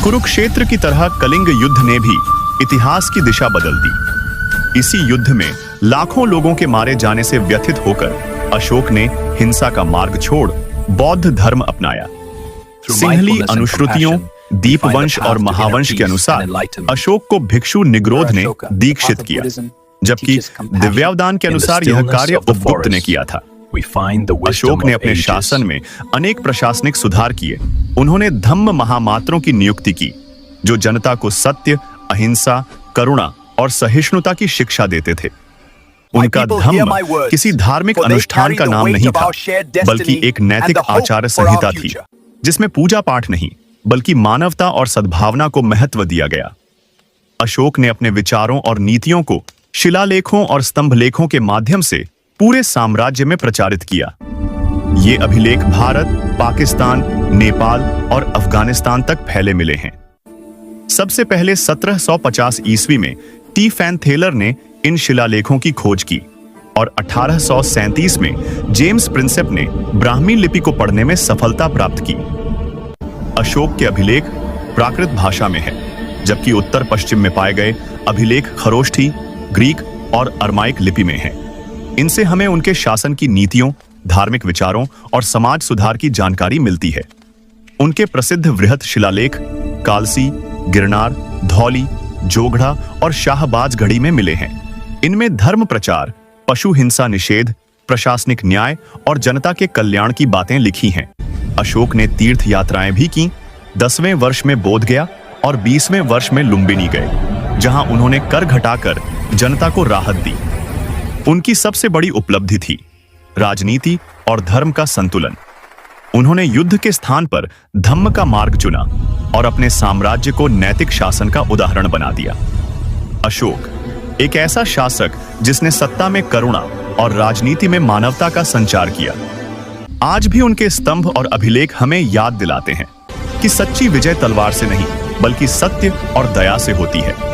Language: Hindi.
कुरुक्षेत्र की तरह कलिंग युद्ध ने भी इतिहास की दिशा बदल दी। इसी युद्ध में लाखों लोगों के मारे जाने से व्यथित होकर अशोक ने हिंसा का मार्ग छोड़ बौद्ध धर्म अपनाया। सिंहली अनुश्रुतियों, दीपवंश और महावंश के अनुसार अशोक को भिक्षु निग्रोध ने दीक्षित किया, जबकि दिव्यावदान के अनुसार यह कार्य उपगुप्त ने किया था। अशोक ने अपने शासन में अनेक प्रशासनिक सुधार किए। उन्होंने धम्म महामात्रों की नियुक्ति की, जो जनता को सत्य, अहिंसा, करुणा और सहिष्णुता की शिक्षा देते थे। उनका धम्म किसी धार्मिक अनुष्ठान का नाम नहीं था, बल्कि एक नैतिक आचार संहिता थी, जिसमें पूजा पाठ नहीं बल्कि मानवता और सद्भावना को महत्व दिया गया। अशोक ने अपने विचारों और नीतियों को शिलालेखों और स्तंभलेखों के माध्यम से पूरे साम्राज्य में प्रचारित किया। ये अभिलेख भारत, पाकिस्तान, नेपाल और अफगानिस्तान तक फैले मिले हैं। सबसे पहले 1750 ईस्वी में टी फैन थेलर ने इन शिलालेखों की खोज की और 1837 में जेम्स प्रिंसेप ने ब्राह्मी लिपि को पढ़ने में सफलता प्राप्त की। अशोक के अभिलेख प्राकृत भाषा में है, जबकि उत्तर पश्चिम में पाए गए अभिलेख खरोष्ठी, ग्रीक और अरमाइक लिपि में हैं। इनसे हमें उनके शासन की नीतियों, धार्मिक विचारों और समाज सुधार की जानकारी मिलती है। उनके प्रसिद्ध वृहत शिलालेख कालसी, गिरनार, धौली, जोगढ़ा और शाहबाजगढ़ी में मिले हैं। इनमें धर्म प्रचार, पशु हिंसा निषेध, प्रशासनिक न्याय और जनता के कल्याण की बातें लिखी हैं। अशोक ने तीर्थ यात्राएं भी की। 10वें वर्ष में बोध गया और 20वें वर्ष में लुम्बिनी गए, जहां उन्होंने कर घटाकर जनता को राहत दी। उनकी सबसे बड़ी उपलब्धि थी राजनीति और धर्म का संतुलन। उन्होंने युद्ध के स्थान पर धम्म का मार्ग चुना और अपने साम्राज्य को नैतिक शासन का उदाहरण बना दिया। अशोक एक ऐसा शासक जिसने सत्ता में करुणा और राजनीति में मानवता का संचार किया। आज भी उनके स्तंभ और अभिलेख हमें याद दिलाते हैं कि सच्ची विजय तलवार से नहीं बल्कि सत्य और दया से होती है।